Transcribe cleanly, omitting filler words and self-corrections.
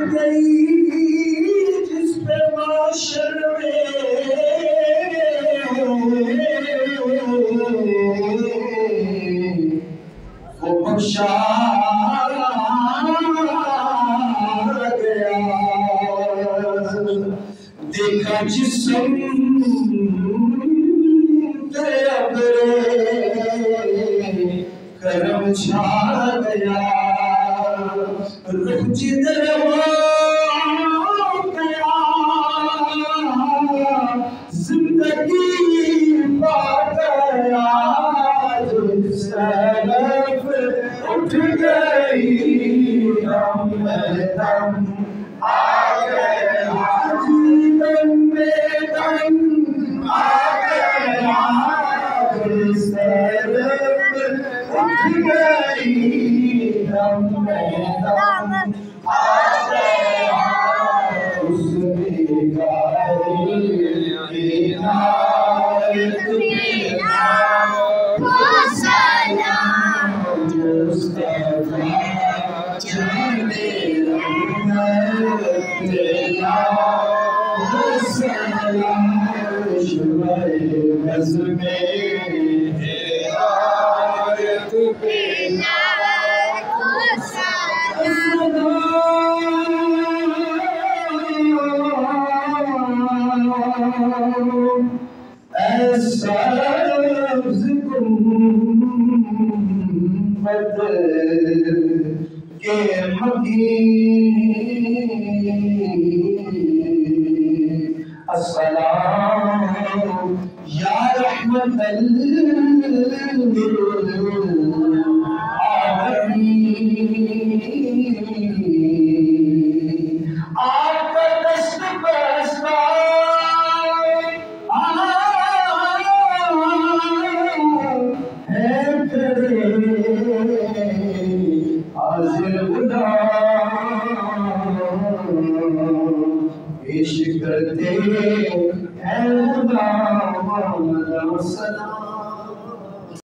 گئی جس پہ معاشر میں وہ بخشا گیا دیکھا جسم کرم چھا گیا رخ جدھر ہو گیا زندگی پا گیا جس طرف اٹھ گئی دم دم آ گیا جیون میں دم آ گیا جس طرف اٹھ گئی دم دم آ گیا اس عنایت بنا کو سلام مصطفیٰ جانے رحمت بنا کو سلام شمع بز میں ہدایت بنا کو سلام اے سبز گنبد کے مکین السلام یا رحمت للعالمین آپ کا دست بستا ہے کرے حاضر غلام پیش کرتے ہیں خدا محمد و سلام